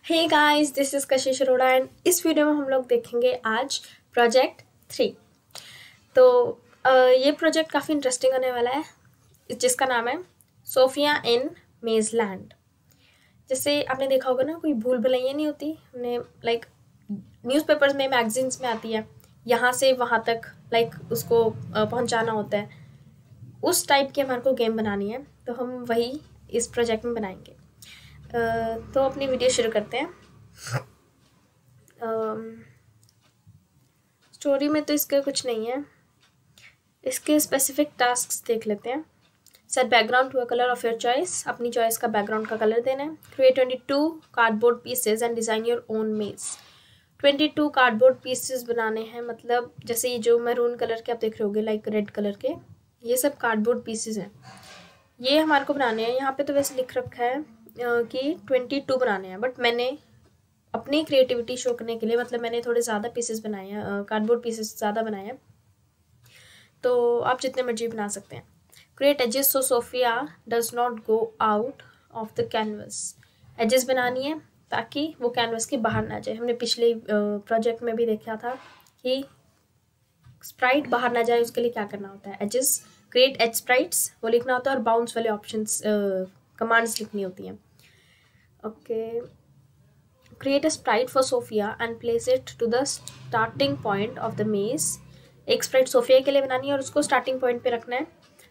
Hey guys, this is Kashish Arora and इस video में हम लोग देखेंगे आज प्रोजेक्ट 3। तो ये प्रोजेक्ट काफ़ी इंटरेस्टिंग होने वाला है, जिसका नाम है सोफिया इन मेजलैंड। जैसे आपने देखा होगा ना, कोई भूल भुलैया नहीं होती, हमने लाइक न्यूज़पेपर्स में, मैगजीन्स में आती है, यहाँ से वहाँ तक लाइक उसको पहुँचाना होता है। उस टाइप की हमारे को गेम बनानी है, तो हम वही इस प्रोजेक्ट में बनाएंगे। तो अपनी वीडियो शुरू करते हैं। स्टोरी में तो इसका कुछ नहीं है, इसके स्पेसिफिक टास्क्स देख लेते हैं। Set background to a colour of your choice, अपनी चॉइस का बैकग्राउंड का कलर देना है। Create 22 cardboard pieces and design your own maze. 22 cardboard pieces बनाने हैं, मतलब जैसे ये जो मैरून कलर के आप देख रहे होगे, लाइक रेड कलर के, ये सब कार्डबोर्ड पीसेज हैं। ये हमारे को बनाने हैं। यहाँ पे तो वैसे लिख रखा है कि 22 बनाने हैं, बट मैंने अपनी क्रिएटिविटी शो करने के लिए, मतलब मैंने थोड़े ज़्यादा पीसेस बनाए हैं, कार्डबोर्ड पीसेस ज़्यादा बनाए हैं, तो आप जितने मर्जी बना सकते हैं। Create edges so Sophia does not go out of the canvas. Edges बनानी है ताकि वो कैनवस के बाहर ना जाए। हमने पिछले प्रोजेक्ट में भी देखा था कि स्प्राइट बाहर ना जाए, उसके लिए क्या करना होता है। एजेस, क्रिएट एज स्प्राइट्स वो लिखना होता है, और बाउंस वाले ऑप्शंस कमांड्स लिखनी होती हैं। Okay, create a sprite for Sophia and place it to the starting point of the maze। एक स्प्राइट सोफिया के लिए बनानी है और उसको स्टार्टिंग पॉइंट पे रखना है।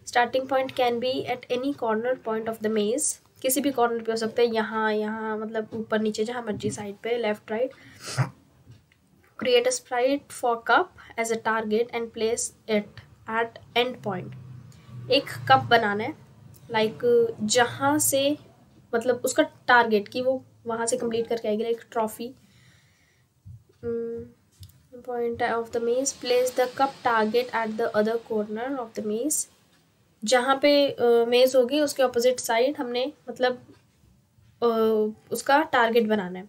Starting point can be at any corner point of the मेज, किसी भी कॉर्नर पे हो सकता है, यहाँ मतलब ऊपर नीचे जहाँ मर्जी साइड पे, left right. Create a sprite for cup as a target and place it at end point. एक कप बनाना है, लाइक जहाँ से मतलब उसका टारगेट कि वो वहाँ से कंप्लीट करके आएगी, like trophy. Point of the maze, place the cup target at the other corner of the maze. जहाँ पे मेज होगी उसके ऑपोजिट साइड हमने मतलब उसका टारगेट बनाना है।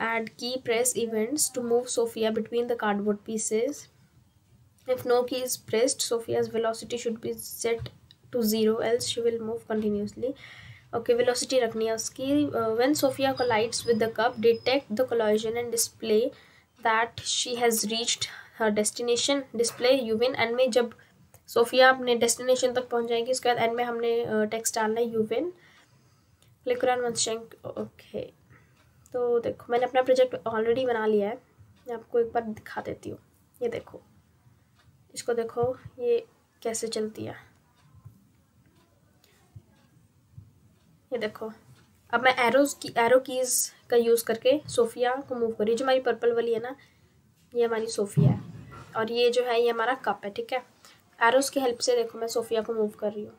Add key press events to move Sophia between the cardboard pieces. If no key is pressed, Sophia's velocity should be set to 0, else she will move continuously। Okay, velocity रखनी है उसकी। When Sophia collides with the cup, detect the collision and display that she has reached her destination. Display you win. End में जब Sophia अपने destination तक पहुंच जाएगी, उसके बाद एंड में हमने टेक्स्ट डालना है, you win. Click on one shank. Okay, तो देखो मैंने अपना प्रोजेक्ट ऑलरेडी बना लिया है, मैं आपको एक बार दिखा देती हूँ। ये देखो, इसको देखो ये कैसे चलती है। ये देखो, अब मैं एरो कीज़ का यूज़ करके सोफिया को मूव करी। जो हमारी पर्पल वाली है ना, ये हमारी सोफिया है, और ये जो है ये हमारा कप है। ठीक है, एरोस की हेल्प से देखो मैं सोफिया को मूव कर रही हूँ।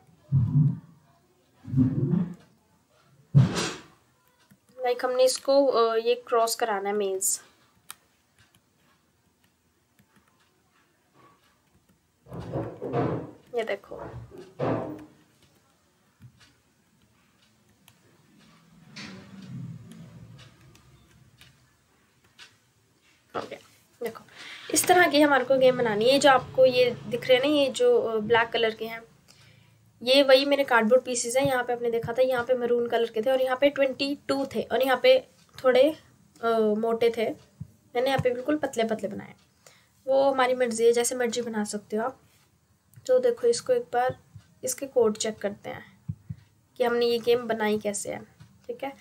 लाइक हमने इसको ये क्रॉस कराना है मेज। ये देखो, ओके, देखो इस तरह की हमारे को गेम बनानी है। जो आपको ये दिख रहे हैं ना, ये जो ब्लैक कलर के हैं, ये वही मेरे कार्डबोर्ड पीसेस हैं। यहाँ पे आपने देखा था, यहाँ पे मैरून कलर के थे, और यहाँ पे 22 थे, और यहाँ पे थोड़े मोटे थे। मैंने यहाँ पे बिल्कुल पतले पतले बनाए। वो हमारी मर्जी है, जैसे मर्जी बना सकते हो आप। तो देखो, इसको एक बार इसके कोड चेक करते हैं कि हमने ये गेम बनाई कैसे है। ठीक है,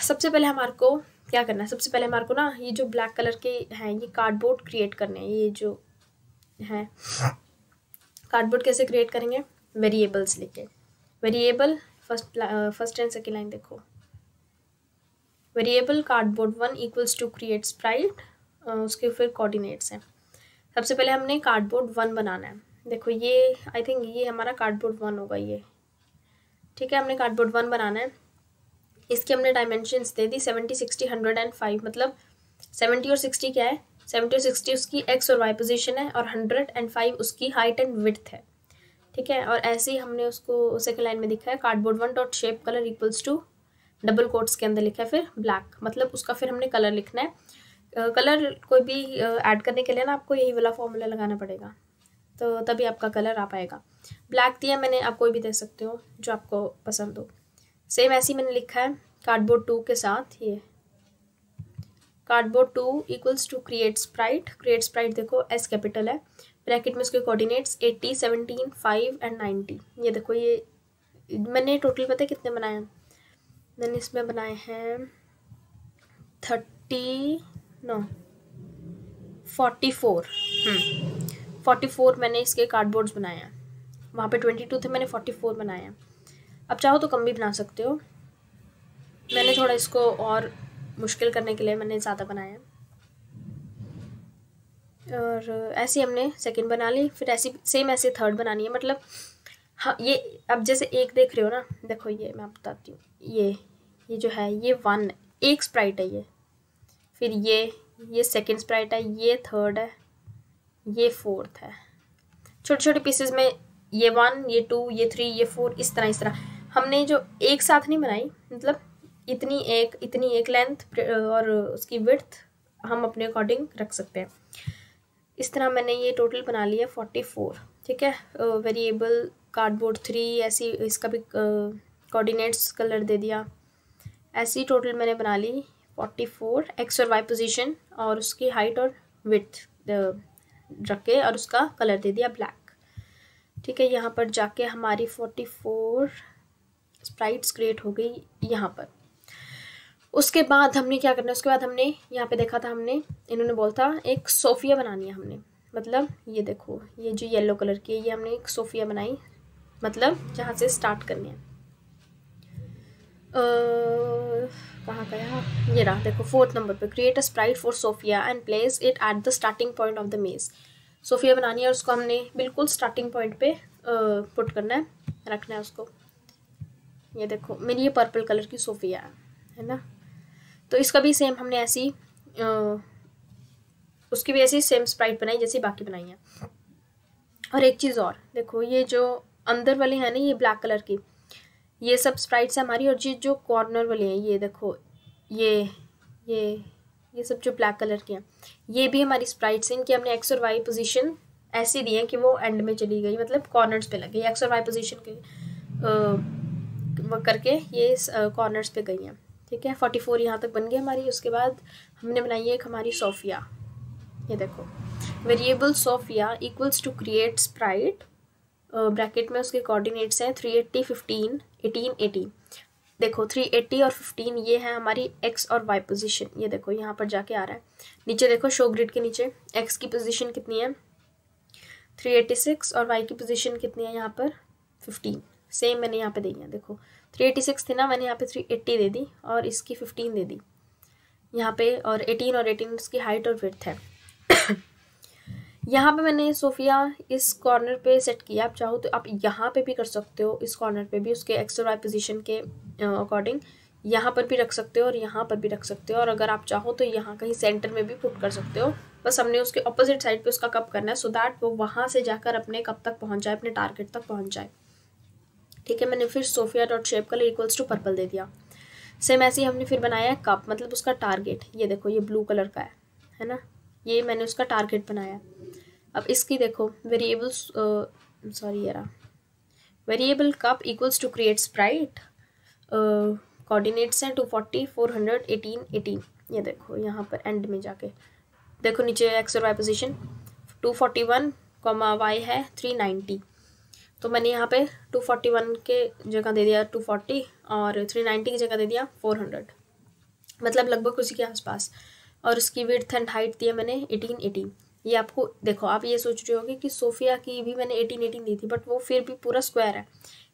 सबसे पहले हमारे को क्या करना है, सबसे पहले हमारे को ना ये जो ब्लैक कलर के हैं ये कार्डबोर्ड क्रिएट करने हैं। ये जो है कार्डबोर्ड कैसे क्रिएट करेंगे, वेरिएबल्स लेके। Variable first and second line देखो, variable cardboard 1 equals to create sprite, उसके फिर कोऑर्डिनेट्स हैं। सबसे पहले हमने कार्डबोर्ड 1 बनाना है। देखो ये आई थिंक ये हमारा कार्डबोर्ड 1 होगा ये। ठीक है, हमने कार्डबोर्ड 1 बनाना है। इसकी हमने डायमेंशंस दे दी 70, 60, 100 एंड 5। मतलब 70 और 60 क्या है, 70 और 60 उसकी एक्स और वाई पोजीशन है, और 100 एंड 5 उसकी हाइट एंड विड्थ है। ठीक है, और ऐसे ही हमने उसको सेकेंड लाइन में दिखा है, cardboard 1 dot shape colour equals to double quotes के अंदर लिखा है फिर ब्लैक। मतलब उसका फिर हमने कलर लिखना है। कलर कोई भी ऐड करने के लिए ना आपको यही वाला फॉर्मूला लगाना पड़ेगा, तो तभी आपका कलर आ पाएगा। ब्लैक दिया मैंने, आप कोई भी दे सकते हो जो आपको पसंद हो। सेम ऐसे ही मैंने लिखा है कार्डबोर्ड 2 के साथ ये cardboard 2 equals to create sprite देखो एस कैपिटल है, ब्रैकेट में उसके कोऑर्डिनेट्स 80, 17, 5 एंड 90। ये देखो ये मैंने टोटल पता है कितने बनाए हैं, मैंने इसमें बनाए हैं 44 मैंने इसके कार्डबोर्ड्स बनाए हैं। वहाँ पे 22 थे, मैंने 44 बनाए हैं। अब चाहो तो कम भी बना सकते हो, मैंने थोड़ा इसको और मुश्किल करने के लिए मैंने ज़्यादा बनाया है। और ऐसे हमने सेकंड बना ली, फिर ऐसी सेम ऐसे थर्ड बनानी है। मतलब हाँ ये अब जैसे एक देख रहे हो ना, देखो ये मैं बताती हूँ, ये जो है ये 1 एक स्प्राइट है ये, फिर ये सेकंड स्प्राइट है, ये थर्ड है, ये फोर्थ है। छोटे छोटे पीसेस में ये 1, ये 2, ये 3, ये 4, इस तरह हमने जो एक साथ नहीं बनाई, मतलब इतनी एक लेंथ और उसकी विड्थ हम अपने अकॉर्डिंग रख सकते हैं। इस तरह मैंने ये टोटल बना लिया 44, ठीक है। वेरिएबल कार्डबोर्ड 3 ऐसी, इसका भी कोऑर्डिनेट्स कलर दे दिया। ऐसी टोटल मैंने बना ली 44 एक्स और वाई पोजीशन और उसकी हाइट और विड्थ रख के और उसका कलर दे दिया ब्लैक, ठीक है। यहाँ पर जाके हमारी 44 स्प्राइट्स क्रिएट हो गई यहाँ पर। उसके बाद हमने क्या करना है, उसके बाद हमने यहाँ पे देखा था, हमने इन्होंने बोला था एक सोफिया बनानी है हमने, मतलब ये देखो ये जो येलो कलर की है ये हमने एक सोफिया बनाई, मतलब जहाँ से स्टार्ट करनी है। कहाँ गया, ये रहा देखो 4th नंबर पे, create a sprite for Sophia and place it at the starting point of the maze. Sophia बनानी है और उसको हमने बिल्कुल स्टार्टिंग पॉइंट पे पुट करना है, रखना है उसको। ये देखो मेरी ये पर्पल कलर की सोफिया है ना, तो इसका भी सेम हमने ऐसी उसकी भी ऐसी सेम स्प्राइट बनाई जैसी बाकी बनाई है। और एक चीज़ और देखो, ये जो अंदर वाली है ना ये ब्लैक कलर की, ये सब स्प्राइट्स है हमारी, और ये जो कॉर्नर वाली हैं ये देखो ये सब जो ब्लैक कलर की हैं ये भी हमारी स्प्राइट्स हैं। इनकी हमने एक्स और वाई पोजीशन ऐसी दी है कि वो एंड में चली गई, मतलब कॉर्नर्स पे लग गई, एक्स और वाई पोजीशन के करके ये कॉर्नर्स पे गई हैं, ठीक है। 44 यहाँ तक बन गई हमारी। उसके बाद हमने बनाई है एक हमारी सोफिया, ये देखो variable Sophia equals to create sprite, bracket में उसके कोऑर्डिनेट्स हैं 380, 15, 18, 18। देखो 380 और 15 ये है हमारी एक्स और वाई पोजीशन, ये देखो यहाँ पर जाके आ रहा है। नीचे देखो शो ग्रिड के नीचे एक्स की पोजीशन कितनी है 386 और वाई की पोजीशन कितनी है यहाँ पर 15, सेम मैंने यहाँ पे दी है। देखो 386 थी ना, मैंने यहाँ पे 380 दे दी और इसकी 15 दे दी यहाँ पे, और 18 और 18 इसकी हाइट और विड्थ है। यहाँ पे मैंने सोफिया इस कॉर्नर पे सेट किया, आप चाहो तो आप यहाँ पे भी कर सकते हो, इस कॉर्नर पे भी उसके एक्स और वाई पोजीशन के अकॉर्डिंग यहाँ पर भी रख सकते हो और यहाँ पर भी रख सकते हो, और अगर आप चाहो तो यहाँ कहीं सेंटर में भी पुट कर सकते हो। बस हमने उसके ऑपोजिट साइड पे उसका कप करना है सो दैट वो वहाँ से जाकर अपने कप तक पहुँच जाए, अपने टारगेट तक पहुँच जाए, ठीक है। मैंने फिर Sophia dot shape colour equals to purple दे दिया। सेम ऐसे ही हमने फिर बनाया है कप, मतलब उसका टारगेट, ये देखो ये ब्लू कलर का है ना, ये मैंने उसका टारगेट बनाया। अब इसकी देखो variable cup equals to create sprite, coordinates हैं 240, 400, 18, 18। ये देखो यहाँ पर एंड में जाके देखो नीचे एक्स और वाई पोजीशन 241, वाई है 390, तो मैंने यहाँ पे 241 के जगह दे दिया 240 और 390 की जगह दे दिया 400, मतलब लगभग उसी के आसपास। और उसकी विड्थ एंड हाइट दिया मैंने 18, 18। ये आपको देखो, आप ये सोच रहे होगे कि सोफिया की भी मैंने 18, 18 दी थी, बट वो फिर भी पूरा स्क्वायर है।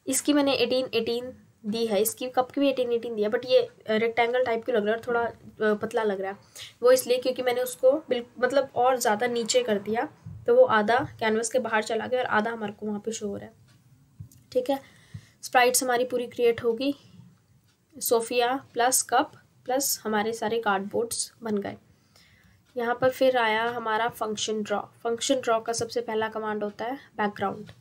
इसकी मैंने 18, 18 दी है, इसकी कप की भी 18, 18 दिया, बट ये रेक्टेंगल टाइप की लग रहा है, थोड़ा पतला लग रहा है। वो इसलिए क्योंकि मैंने उसको मतलब और ज़्यादा नीचे कर दिया, तो वो आधा कैनवस के बाहर चला गया और आधा हमारे को वहाँ पे शो हो रहा है, ठीक है। स्प्राइट्स हमारी पूरी क्रिएट होगी, सोफिया प्लस कप प्लस हमारे सारे कार्डबोर्ड्स बन गए। यहाँ पर फिर आया हमारा फंक्शन ड्रॉ। फंक्शन ड्रॉ का सबसे पहला कमांड होता है बैकग्राउंड।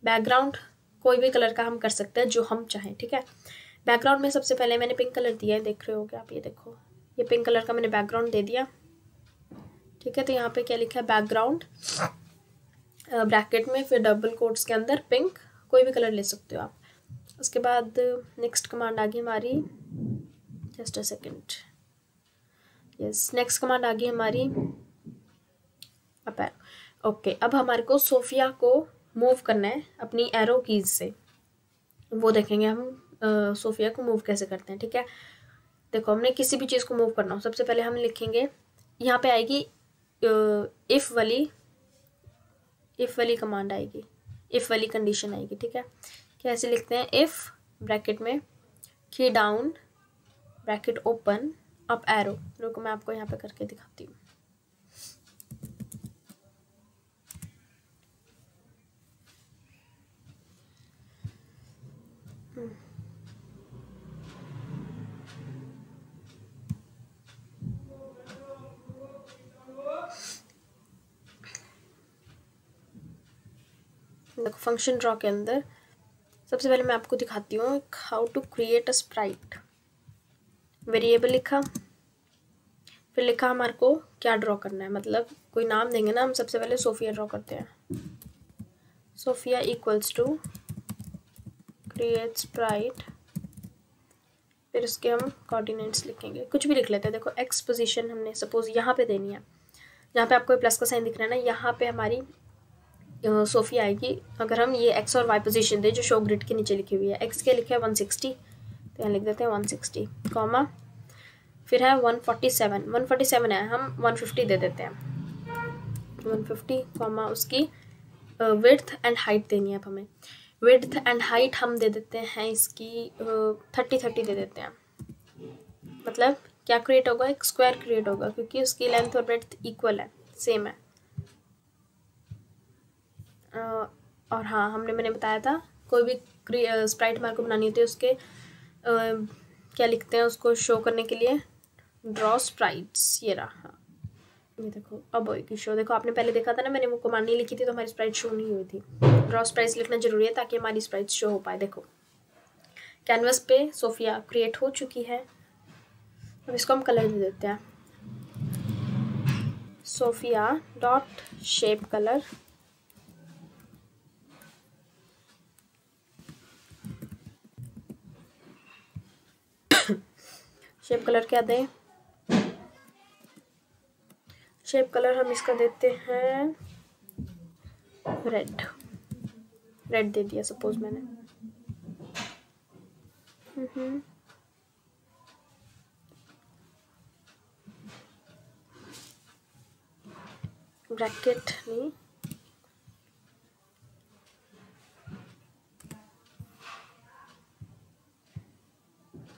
बैकग्राउंड कोई भी कलर का हम कर सकते हैं जो हम चाहें, ठीक है। बैकग्राउंड में सबसे पहले मैंने पिंक कलर दिया है, देख रहे हो क्या आप, ये देखो ये पिंक कलर का मैंने बैकग्राउंड दे दिया, ठीक है। तो यहाँ पे क्या लिखा है बैकग्राउंड ब्रैकेट में, फिर डबल कोट्स के अंदर पिंक, कोई भी कलर ले सकते हो आप। उसके बाद नेक्स्ट कमांड आ गई हमारी just a second. Yes, next command आ गई हमारी अप एरो। ओके, अब हमारे को सोफिया को मूव करना है अपनी एरो कीज से, वो देखेंगे हम सोफिया को मूव कैसे करते हैं। ठीक है, देखो हमने किसी भी चीज़ को मूव करना हो, सबसे पहले हम लिखेंगे, यहाँ पे आएगी इफ़ वाली कमांड आएगी, इफ़ वाली कंडीशन आएगी। ठीक है, कैसे लिखते हैं, इफ़ ब्रैकेट में की down bracket open up arrow. रुको मैं आपको यहाँ पे करके दिखाती हूँ। देखो फंक्शन ड्रॉ के अंदर सबसे पहले मैं आपको दिखाती हूँ how to create a sprite. Variable लिखा, फिर लिखा हमारे को क्या ड्रॉ करना है, मतलब कोई नाम देंगे ना, हम सबसे पहले सोफिया ड्रॉ करते हैं। Sophia equals to create sprite, फिर उसके हम कोऑर्डिनेट्स लिखेंगे, कुछ भी लिख लेते हैं। देखो एक्स पोजीशन हमने सपोज यहाँ पे देनी है, यहाँ पे आपको प्लस का साइन दिख रहा है ना, यहाँ पे हमारी सोफिया आएगी। अगर हम ये एक्स और वाई पोजीशन दे जो शो ग्रिड के नीचे लिखी हुई है, एक्स के लिखे है 160, तो यहाँ लिख देते हैं 160 कॉमा, फिर है 147 है, हम 150 दे देते हैं 150 कॉमा, उसकी विड्थ एंड हाइट देनी है अब हमें। विड्थ एंड हाइट हम दे देते हैं इसकी 30 दे देते हैं। मतलब क्या क्रिएट होगा, एक स्क्वायर क्रिएट होगा क्योंकि उसकी लेंथ और ब्रेड्थ इक्वल है, सेम है। और हाँ, मैंने बताया था कोई भी स्प्राइट हमारे को बनानी होती है, उसके क्या लिखते हैं उसको शो करने के लिए, ड्रॉ स्प्राइट्स। ये रहा, हाँ ये देखो अब होगी शो। देखो आपने पहले देखा था ना, मैंने वो कमांड नहीं लिखी थी तो हमारी स्प्राइट शो नहीं हुई थी। ड्रॉ स्प्राइट्स लिखना जरूरी है ताकि हमारी स्प्राइट शो हो पाए। देखो कैनवस पे सोफिया क्रिएट हो चुकी है, अब इसको हम कलर दे देते हैं, Sophia dot shape colour. Shape colour क्या दें, शेप कलर हम इसका देते हैं रेड दे दिया सपोज मैंने। ब्रैकेट नहीं,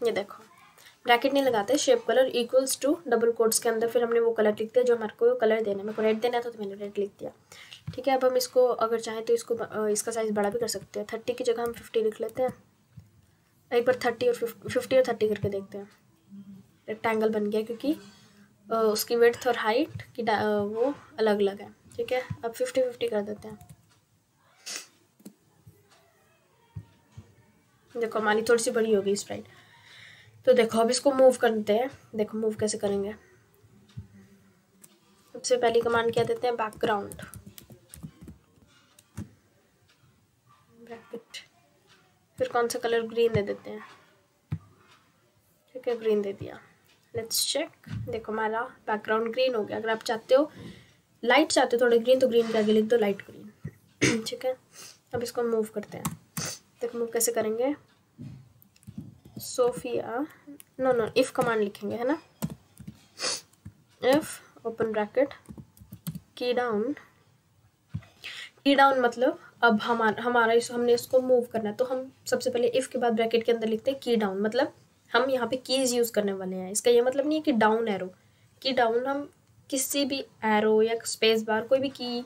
ये देखो ब्रैकेट नहीं लगाते, shape colour equals to double quotes के अंदर फिर हमने वो कलर लिख दिया जो हमारे को कलर देना है। मेरे को रेड देना था तो मैंने रेड लिख दिया। ठीक है, अब हम इसको अगर चाहें तो इसका साइज़ बड़ा भी कर सकते हैं। 30 की जगह हम 50 लिख लेते हैं। एक बार 50 और 30 करके देखते हैं। रेक्टेंगल बन गया क्योंकि उसकी विड्थ और हाइट की वो अलग अलग है। ठीक है, अब 50-50 कर देते हैं। देखो हमारी थोड़ी सी बड़ी होगी स्प्राइट। तो देखो अब इसको मूव करते हैं। देखो मूव कैसे करेंगे, सबसे पहली कमांड क्या देते हैं, बैकग्राउंड ब्रैकेट, फिर कौन सा कलर, ग्रीन दे देते हैं। ठीक है, ग्रीन दे दिया। लेट्स चेक, देखो हमारा बैकग्राउंड ग्रीन हो गया। अगर आप चाहते हो लाइट चाहते हो थोड़े ग्रीन, तो ग्रीन के आगे लिख दो लाइट ग्रीन। ठीक है, अब इसको मूव करते हैं। देखो मूव कैसे करेंगे, सोफिया नो इफ कमांड लिखेंगे, है ना, इफ ओपन ब्रैकेट की डाउन मतलब अब हमारा हमने इसको मूव करना है, तो हम सबसे पहले इफ के बाद ब्रैकेट के अंदर लिखते हैं की डाउन। मतलब हम यहाँ पे कीज यूज करने वाले हैं। इसका ये मतलब नहीं है कि डाउन एरो, की डाउन हम किसी भी एरो या स्पेस बार कोई भी की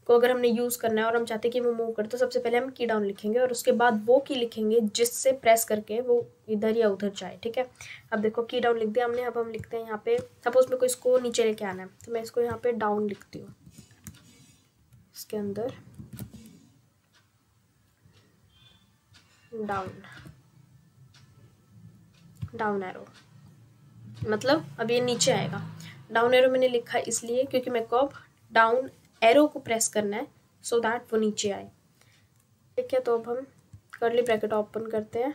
को अगर हमने यूज़ करना है और हम चाहते हैं कि वो मूव करे, तो सबसे पहले हम की डाउन लिखेंगे और उसके बाद वो की लिखेंगे जिससे प्रेस करके वो इधर या उधर जाए। ठीक है, अब देखो की डाउन लिख दिया हमने। अब हम लिखते हैं यहाँ पे, सपोज मेरे को इसको नीचे लेके आना है तो मैं इसको यहाँ पे डाउन लिखती हूँ, इसके अंदर डाउन एरो, मतलब अब ये नीचे आएगा। डाउन एरो मैंने लिखा इसलिए क्योंकि मेरे को अब डाउन एरो को प्रेस करना है सो दैट वो नीचे आए। ठीक है, तो अब हम कर्ली ब्रैकेट ओपन करते हैं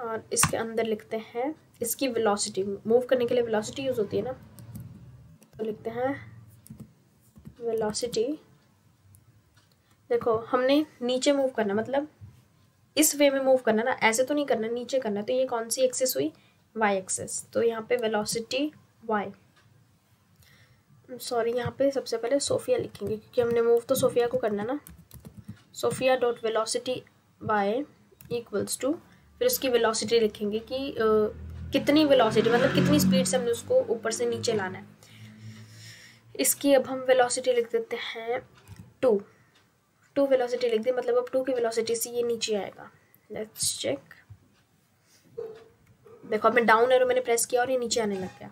और इसके अंदर लिखते हैं इसकी वेलोसिटी। मूव करने के लिए वेलोसिटी यूज़ होती है ना, तो लिखते हैं वेलोसिटी। देखो हमने नीचे मूव करना, मतलब इस वे में मूव करना ना, ऐसे तो नहीं करना, नीचे करना। तो ये कौन सी एक्सिस हुई? Y axis. तो यहाँ पे वेलोसिटी वाई, सॉरी यहाँ पे सबसे पहले सोफिया लिखेंगे क्योंकि हमने मूव तो सोफिया को करना ना। Sophia dot velocity y equals to, फिर उसकी वेलोसिटी लिखेंगे कि कितनी वेलोसिटी, मतलब कितनी स्पीड से हमने उसको ऊपर से नीचे लाना है। इसकी अब हम वेलोसिटी लिख देते हैं 2 वेलोसिटी लिख दी, मतलब अब 2 की वेलोसिटी से ये नीचे आएगा। Let's check. देखो अब मैं डाउन एरो मैंने प्रेस किया और ये नीचे आने लग गया।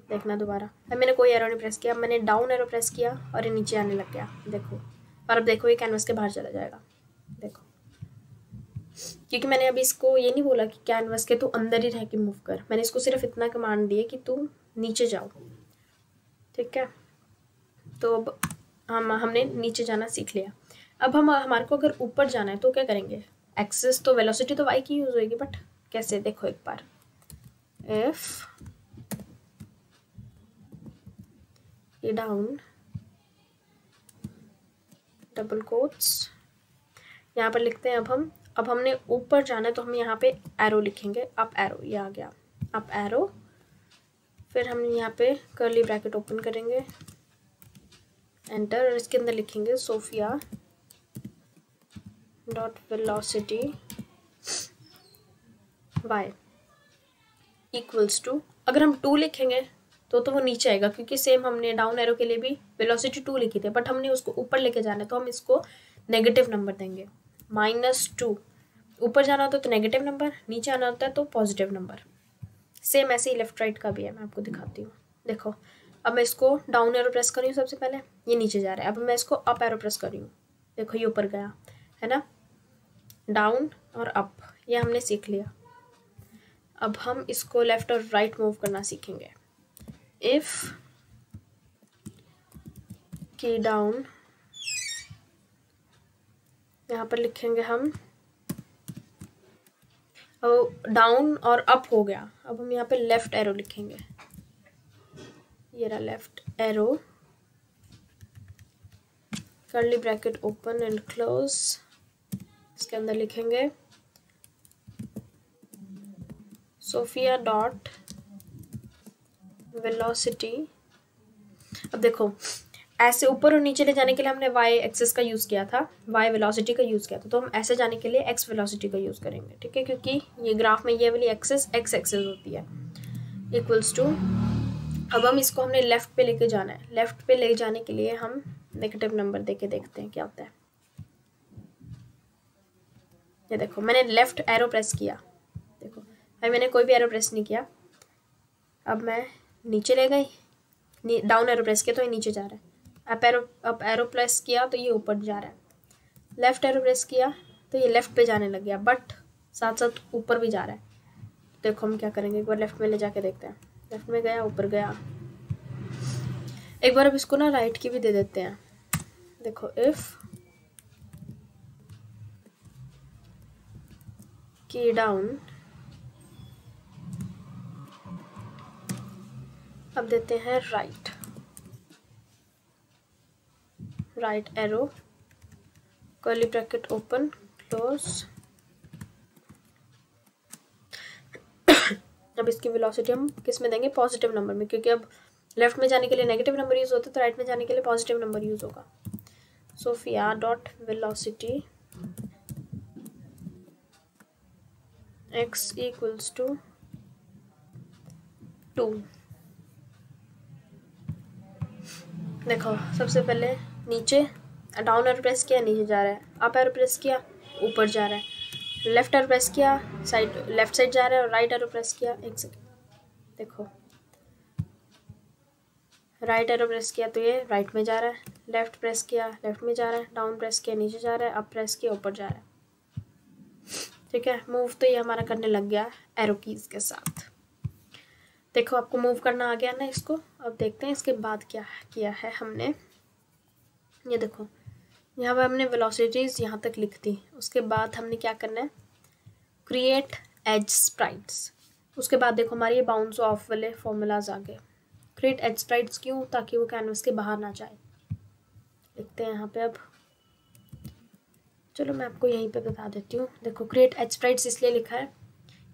देखना दोबारा, अब मैंने कोई एरो नहीं प्रेस किया, मैंने डाउन एरो प्रेस किया और ये नीचे आने लग गया। देखो, और अब देखो ये कैनवस के बाहर चला जाएगा। देखो, क्योंकि मैंने अभी इसको ये नहीं बोला कि कैनवस के तू अंदर ही रह के मूव कर, मैंने इसको सिर्फ इतना कमांड दिया कि तू नीचे जाओ। ठीक है, तो अब हमने नीचे जाना सीख लिया। अब हमारे को अगर ऊपर जाना है तो क्या करेंगे? एक्सिस तो वेलोसिटी तो वाई की यूज होगी, बट कैसे? देखो एक बार, इफ ये डाउन डबल कोट्स यहाँ पर लिखते हैं। अब हमने ऊपर जाना है तो हम यहाँ पे एरो लिखेंगे, अप एरो, ये आ गया अप एरो। फिर हम यहाँ पे कर्ली ब्रैकेट ओपन करेंगे, एंटर, और इसके अंदर लिखेंगे Sophia dot velocity y equals to, अगर हम 2 लिखेंगे तो वो नीचे आएगा क्योंकि सेम हमने डाउन एरो के लिए भी वेलोसिटी 2 लिखी थी, बट हमने उसको ऊपर लेके जाना है तो हम इसको नेगेटिव नंबर देंगे, -2। ऊपर जाना होता है तो नेगेटिव नंबर, नीचे आना होता है तो पॉजिटिव नंबर। सेम ऐसे ही लेफ्ट राइट का भी है, मैं आपको दिखाती हूँ। देखो, अब मैं इसको डाउन एरो प्रेस कर रही हूँ सबसे पहले, ये नीचे जा रहा है। अब मैं इसको अप एरो प्रेस कर रही हूँ, देखो ये ऊपर गया है ना। डाउन और अप ये हमने सीख लिया। अब हम इसको लेफ्ट और राइट मूव करना सीखेंगे। इफ की डाउन, यहाँ पर लिखेंगे हम, डाउन और अप हो गया। अब हम यहाँ पे लेफ्ट एरो लिखेंगे, ये रहा left arrow, curly bracket open and close, इसके अंदर लिखेंगे सोफिया डॉट वेलोसिटी। अब देखो, ऐसे ऊपर और नीचे ले जाने के लिए हमने वाई एक्सिस का यूज़ किया था, वाई वेलोसिटी का यूज़ किया था, तो हम ऐसे जाने के लिए एक्स वेलोसिटी का यूज़ करेंगे। ठीक है, क्योंकि ये ग्राफ में ये वाली एक्सिस एक्स एक्सिस होती है। इक्वल्स टू, अब हम इसको हमने लेफ्ट पे लेके जाना है। लेफ्ट पे ले जाने के लिए हम नेगेटिव नंबर दे के देखते हैं क्या होता है। ये देखो, मैंने लेफ्ट एरो प्रेस किया, देखो अभी मैंने कोई भी एरो प्रेस नहीं किया। अब मैं नीचे ले गई, डाउन एरो प्रेस किया तो ये नीचे जा रहा है। अप एरो प्रेस किया तो ये ऊपर जा रहा है। लेफ्ट एरो प्रेस किया तो ये लेफ्ट पे जाने लग गया, बट साथ साथ ऊपर भी जा रहा है। देखो हम क्या करेंगे, एक बार लेफ्ट में ले जाके देखते हैं। लेफ्ट में गया, ऊपर गया। एक बार अब इसको ना राइट की भी दे देते हैं। देखो, इफ की डाउन, अब देते हैं right arrow, curly bracket open close. अब इसकी वेलोसिटी हम किस में देंगे? पॉजिटिव नंबर में, क्योंकि अब लेफ्ट में जाने के लिए नेगेटिव नंबर यूज होता है तो राइट में जाने के लिए पॉजिटिव नंबर यूज होगा। Sophia dot velocity x equals to 2। देखो, सबसे पहले नीचे डाउन एरो प्रेस किया, नीचे जा रहा है। अप एरो प्रेस किया, ऊपर जा रहा है। लेफ्ट एरो प्रेस किया, लेफ्ट साइड जा रहा है। और राइट एरो प्रेस किया, एक सेकेंड, देखो राइट एरो प्रेस किया तो ये राइट में जा रहा है। लेफ्ट प्रेस किया, लेफ्ट में जा रहा है। डाउन प्रेस किया, नीचे जा रहा है। अप प्रेस किया, ऊपर जा रहा है। ठीक है, मूव तो ये हमारा करने लग गया एरो कीज के साथ। देखो, आपको मूव करना आ गया ना इसको। अब देखते हैं इसके बाद क्या किया है हमने। ये देखो, यहाँ पर हमने वेलोसिटीज़ यहाँ तक लिख दी। उसके बाद हमने क्या करना है, क्रिएट एज स्प्राइट्स। उसके बाद देखो हमारे ये बाउंस ऑफ वाले फॉर्मूलाज आ गए। क्रिएट एज स्प्राइट्स क्यों? ताकि वो कैनवस के बाहर ना जाए। लिखते हैं यहाँ पे अब, चलो मैं आपको यहीं पे बता देती हूँ। देखो क्रिएट एज स्प्राइट्स इसलिए लिखा है,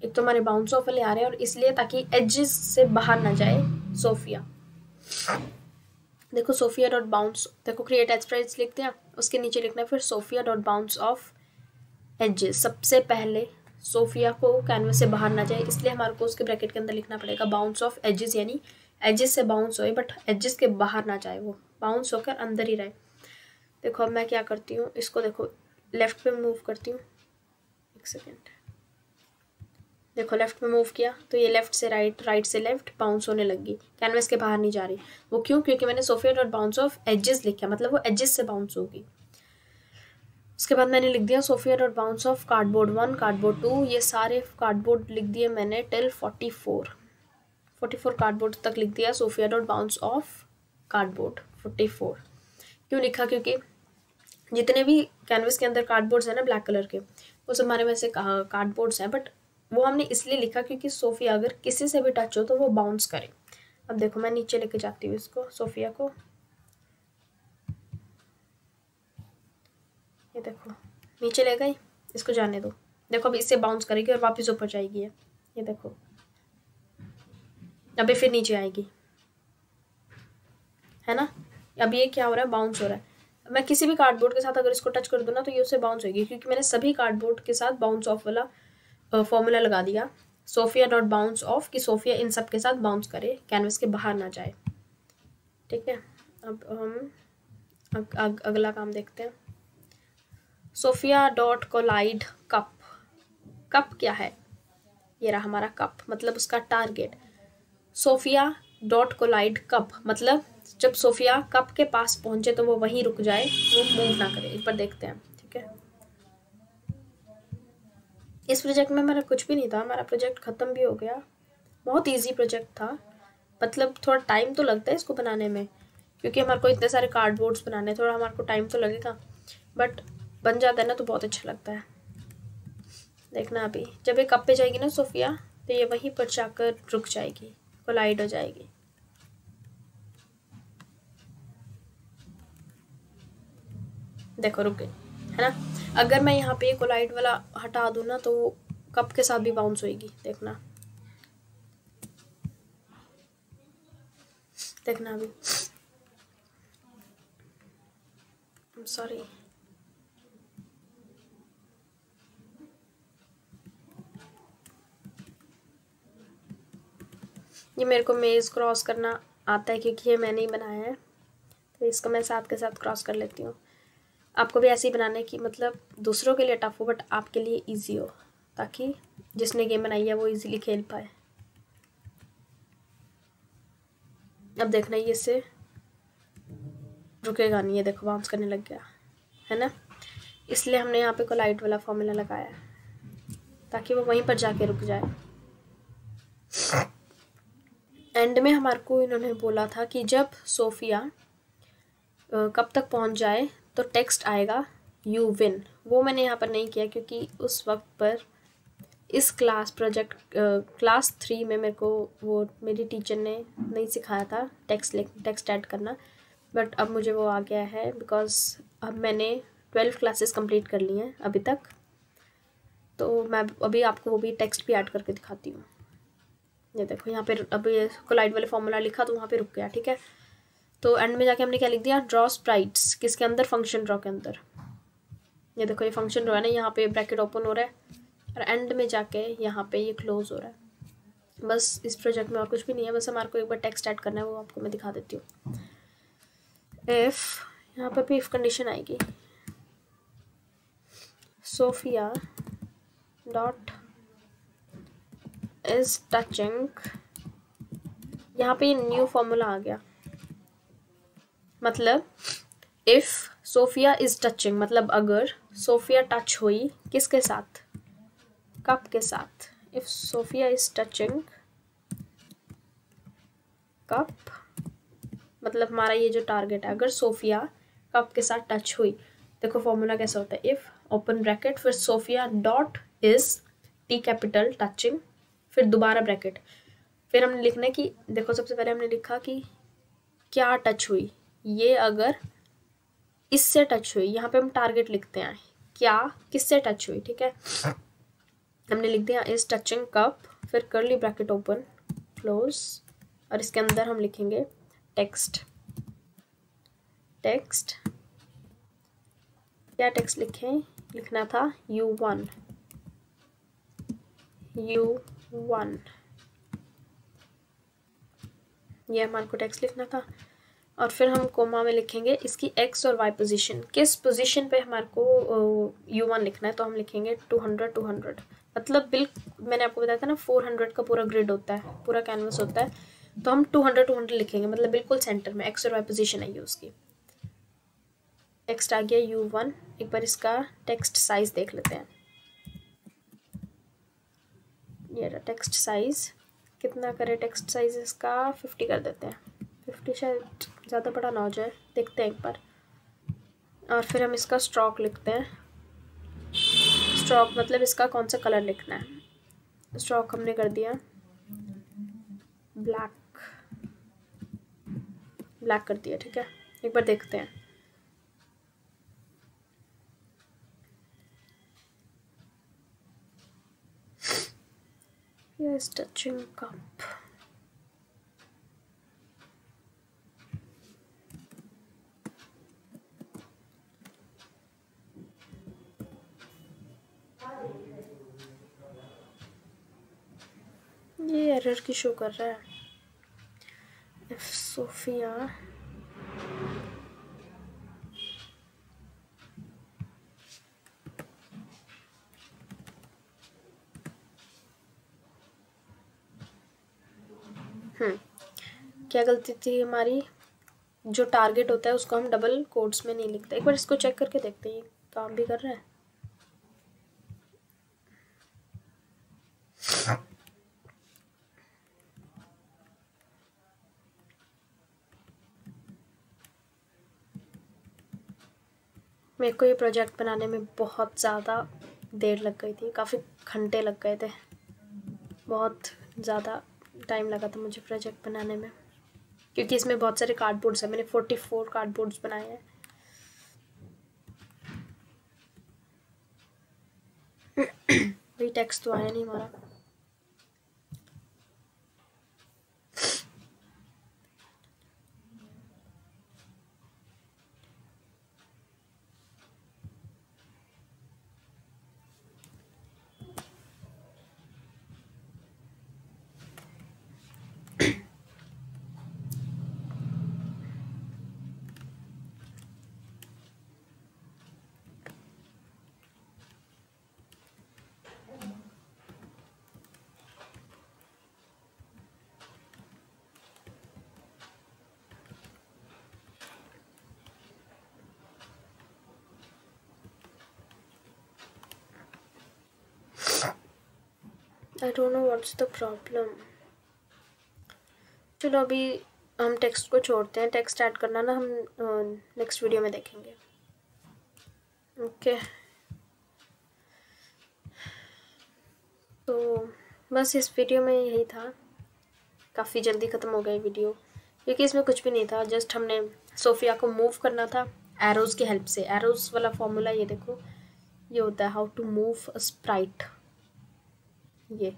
एक तो हमारे बाउंस ऑफ वाले आ रहे हैं और इसलिए ताकि एजेस से बाहर ना जाए सोफिया। देखो सोफिया डॉट बाउंस, देखो क्रिएट एज स्प्राइट्स लिखते हैं, उसके नीचे लिखना है फिर Sophia dot bounce off edges. सबसे पहले सोफिया को कैनवस से बाहर ना जाए, इसलिए हमारे को उसके ब्रैकेट के अंदर लिखना पड़ेगा बाउंस ऑफ एजेस, यानी एजेस से बाउंस होए बट एजेस के बाहर ना जाए, वो बाउंस होकर अंदर ही रहे। देखो अब मैं क्या करती हूँ, इसको देखो लेफ्ट पे मूव करती हूँ, एक सेकेंड। देखो लेफ्ट में मूव किया तो ये लेफ्ट से राइट, राइट से लेफ्ट बाउंस होने लगी, कैनवस के बाहर नहीं जा रही। वो क्यों? क्योंकि मैंने Sophia dot bounce off edges लिखा, मतलब वो एजेस से बाउंस होगी। उसके बाद मैंने लिख दिया Sophia dot bounce off cardboard 1, cardboard 2, ये सारे कार्डबोर्ड लिख दिए मैंने टिल 44 कार्डबोर्ड तक लिख दिया Sophia dot bounce off cardboard 44। क्यों लिखा? क्योंकि जितने भी कैनवस के अंदर कार्डबोर्ड्स हैं ना ब्लैक कलर के, वो सब हमारे में से कार्डबोर्ड्स हैं, बट वो हमने इसलिए लिखा क्योंकि सोफिया अगर किसी से भी टच हो तो वो बाउंस करे। अब देखो मैं नीचे लेके जाती हूँ इसको, सोफिया को, ये देखो नीचे ले गई, इसको जाने दो। देखो अब इससे बाउंस करेगी और वापस ऊपर जाएगी, ये देखो अभी फिर नीचे आएगी, है ना। अब ये क्या हो रहा है? बाउंस हो रहा है। मैं किसी भी कार्डबोर्ड के साथ अगर इसको टच कर दूँ ना तो ये उससे बाउंस होगी, क्योंकि मैंने सभी कार्डबोर्ड के साथ बाउंस ऑफ वाला फॉर्मूला लगा दिया, सोफिया डॉट बाउंस ऑफ, कि सोफिया इन सब के साथ बाउंस करे, कैनवस के बाहर ना जाए। ठीक है, अब हम अगला काम देखते हैं। Sophia dot collide cup. Cup क्या है? ये रहा हमारा कप, मतलब उसका target. Sophia dot collide cup मतलब जब सोफिया कप के पास पहुंचे तो वो वहीं रुक जाए, वो मूव ना करे। एक बार देखते हैं, ठीक है। इस प्रोजेक्ट में हमारा कुछ भी नहीं था, हमारा प्रोजेक्ट ख़त्म भी हो गया। बहुत इजी प्रोजेक्ट था, मतलब थोड़ा टाइम तो लगता है इसको बनाने में, क्योंकि हमारे को इतने सारे कार्डबोर्ड्स बनाने, थोड़ा हमारे को टाइम तो लगेगा, बट बन जाता है ना तो बहुत अच्छा लगता है। देखना अभी जब ये कप पे जाएगी ना सोफिया, तो ये वहीं पर जाकर रुक जाएगी, कोलाइड हो जाएगी। देखो रुक गई, है ना। अगर मैं यहाँ पे कोलाइड वाला हटा दूँ ना तो वो कप के साथ भी बाउंस होएगी, देखना देखना अभी। सॉरी, ये मेरे को मेज क्रॉस करना आता है क्योंकि ये मैंने ही बनाया है, तो इसको मैं साथ के साथ क्रॉस कर लेती हूँ। आपको भी ऐसे ही बनाना है कि मतलब दूसरों के लिए टफ हो बट आपके लिए इजी हो, ताकि जिसने गेम बनाई है वो इजीली खेल पाए। अब देखना ये इससे रुकेगा नहीं, ये देखो बाउंस करने लग गया, है ना। इसलिए हमने यहाँ पे कोलाइड वाला फॉर्मूला लगाया है, ताकि वो वहीं पर जाके रुक जाए। एंड में हमारे को इन्होंने बोला था कि जब सोफिया कब तक पहुँच जाए तो टेक्स्ट आएगा यू विन। वो मैंने यहाँ पर नहीं किया क्योंकि उस वक्त पर इस क्लास 3 में मेरे को वो मेरी टीचर ने नहीं सिखाया था टेक्स्ट ऐड करना, बट अब मुझे वो आ गया है बिकॉज अब मैंने 12 क्लासेस कंप्लीट कर ली हैं अभी तक। तो मैं अभी आपको वो भी टेक्स्ट भी ऐड करके दिखाती हूँ। ये देखो यहाँ पे अब ये कोलाइड वाले फॉर्मूला लिखा तो वहाँ पे रुक गया, ठीक है। तो एंड में जाके हमने क्या लिख दिया, ड्रॉ स्प्राइट्स, किसके अंदर, फंक्शन ड्रॉ के अंदर। ये देखो ये फंक्शन ड्रॉ है ना, यहाँ पे ब्रैकेट ओपन हो रहा है और एंड में जाके यहाँ पे ये क्लोज हो रहा है। बस इस प्रोजेक्ट में और कुछ भी नहीं है, बस हमारे को एक बार टेक्स्ट ऐड करना है, वो आपको मैं दिखा देती हूँ। इफ़, यहाँ पर भी इफ़ कंडीशन आएगी, सोफिया डॉट इज टचिंग, यहाँ पे न्यू फॉर्मूला आ गया, मतलब इफ़ सोफिया इज टचिंग, मतलब अगर सोफिया टच हुई किसके साथ, कप के साथ। If Sophia is touching cup, मतलब हमारा ये जो टारगेट है, अगर सोफिया कप के साथ टच हुई, देखो फॉर्मूला कैसा होता है, इफ ओपन ब्रैकेट फिर Sophia dot is T capital touching, फिर दोबारा ब्रैकेट, फिर हमने लिखना है कि देखो सबसे पहले हमने लिखा कि क्या टच हुई, ये अगर इससे टच हुई, यहाँ पे हम टारगेट लिखते हैं क्या किससे टच हुई, ठीक है। हमने लिख दिया इज टचिंग कप, फिर कर्ली ब्रैकेट ओपन क्लोज, और इसके अंदर हम लिखेंगे टेक्स्ट। टेक्स्ट क्या टेक्स्ट लिखें, लिखना था U1 U1, ये हमारे को टेक्स्ट लिखना था। और फिर हम कोमा में लिखेंगे इसकी एक्स और वाई पोजीशन, किस पोजीशन पे हमारे को U1 लिखना है, तो हम लिखेंगे 200 200, मतलब मैंने आपको बताया था ना 400 का पूरा ग्रिड होता है, पूरा कैनवस होता है, तो हम 200 200 लिखेंगे, मतलब बिल्कुल सेंटर में एक्स और वाई पोजीशन है ये उसकी। टेक्स्ट आ गया U1, एक बार इसका टेक्स्ट साइज देख लेते हैं। ये रहा टेक्स्ट साइज, कितना करें टेक्स्ट साइज इसका, 50 कर देते हैं, 50 शायद ज़्यादा बड़ा ना हो जाए, देखते हैं एक बार। और फिर हम इसका स्ट्रोक लिखते हैं, स्ट्रोक मतलब इसका कौन सा कलर लिखना है। स्ट्रोक हमने कर दिया ब्लैक, ब्लैक कर दिया, ठीक है। एक बार देखते हैं, yes touching cup, ये एरर की शो कर रहा है। इफ सोफिया क्या गलती थी हमारी, जो टारगेट होता है उसको हम डबल कोट्स में नहीं लिखते। एक बार इसको चेक करके देखते हैं काम भी कर रहा है। मेरे को ये प्रोजेक्ट बनाने में बहुत ज़्यादा देर लग गई थी, काफ़ी घंटे लग गए थे, बहुत ज़्यादा टाइम लगा था मुझे प्रोजेक्ट बनाने में, क्योंकि इसमें बहुत सारे कार्डबोर्ड्स हैं, मैंने 44 कार्डबोर्ड्स बनाए हैं। भाई टेक्स्ट तो आया नहीं हमारा। I don't know what's the problem। चलो अभी हम टेक्स्ट को छोड़ते हैं, टेक्स्ट ऐड करना ना हम नेक्स्ट वीडियो में देखेंगे, ओके। तो बस इस वीडियो में यही था, काफ़ी जल्दी ख़त्म हो गई वीडियो, क्योंकि इसमें कुछ भी नहीं था, जस्ट हमने सोफिया को मूव करना था एरोज़ की हेल्प से। एरोज़ वाला फॉर्मूला ये देखो, ये होता है how to move a sprite. ये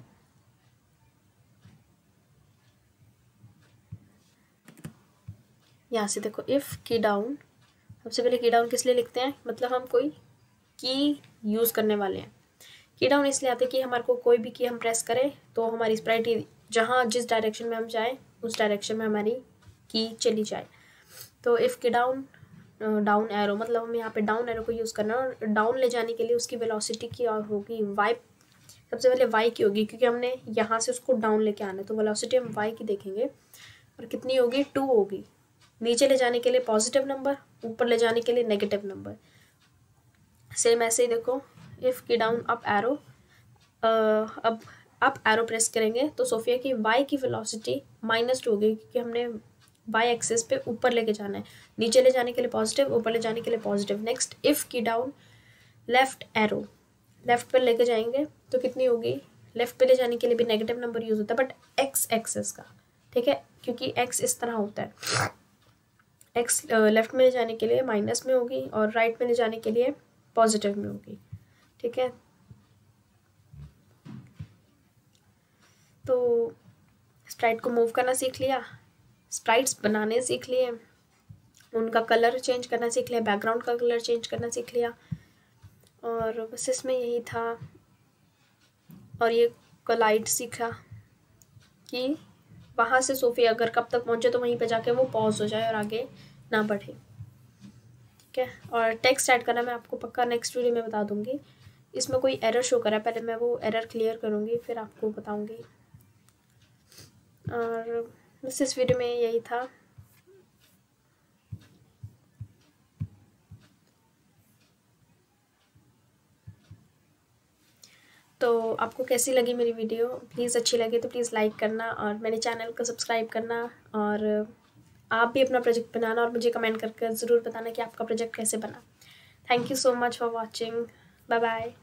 यहाँ से देखो, इफ़ की डाउन, सबसे पहले की डाउन किस लिए लिखते हैं, मतलब हम कोई की यूज़ करने वाले हैं। की डाउन इसलिए आते हैं कि हमारे को कोई भी की हम प्रेस करें तो हमारी स्प्राइट जहाँ जिस डायरेक्शन में हम जाएँ उस डायरेक्शन में हमारी की चली जाए। तो इफ़ की डाउन, डाउन एरो मतलब हम यहाँ पे डाउन एरो को यूज़ करना है, और डाउन ले जाने के लिए उसकी वेलोसिटी की और होगी वाई, सबसे पहले वाई की होगी, क्योंकि हमने यहाँ से उसको डाउन लेके आना है, तो वेलोसिटी हम वाई की देखेंगे, और कितनी होगी 2 होगी। नीचे ले जाने के लिए पॉजिटिव नंबर, ऊपर ले जाने के लिए नेगेटिव नंबर। सेम ऐसे ही देखो, इफ़ की डाउन अप एरो, अब अप एरो प्रेस करेंगे तो सोफिया की वाई की वेलोसिटी -2 होगी, क्योंकि हमने वाई एक्सिस पे ऊपर लेके जाना है, नीचे ले जाने के लिए पॉजिटिव, ऊपर ले जाने के लिए पॉजिटिव। नेक्स्ट इफ़ की डाउन लेफ्ट एरो, लेफ़्ट पे लेके जाएंगे तो कितनी होगी, लेफ़्ट पे ले जाने के लिए भी नेगेटिव नंबर यूज़ होता है, बट एक्स एक्सेस का, ठीक है, क्योंकि एक्स इस तरह होता है, एक्स लेफ़्ट में ले जाने के लिए माइनस में होगी और राइट में ले जाने के लिए पॉजिटिव में होगी, ठीक है। तो स्प्राइट को मूव करना सीख लिया, स्प्राइट्स बनाने सीख लिए, उनका कलर चेंज करना सीख लिया, बैकग्राउंड का कलर चेंज करना सीख लिया, और बस इसमें यही था। और ये कोलाइड सीखा कि वहाँ से सोफ़ी अगर कब तक पहुँचे तो वहीं पे जाके वो पॉज हो जाए और आगे ना बढ़े, ठीक है। और टेक्स्ट ऐड करना मैं आपको पक्का नेक्स्ट वीडियो में बता दूँगी। इसमें कोई एरर शो करा है, पहले मैं वो एरर क्लियर करूँगी फिर आपको बताऊँगी। और बस इस वीडियो में यही था। तो आपको कैसी लगी मेरी वीडियो, प्लीज़ अच्छी लगी तो प्लीज़ लाइक करना और मेरे चैनल को सब्सक्राइब करना, और आप भी अपना प्रोजेक्ट बनाना और मुझे कमेंट करके ज़रूर बताना कि आपका प्रोजेक्ट कैसे बना। Thank you so much for watching, bye bye.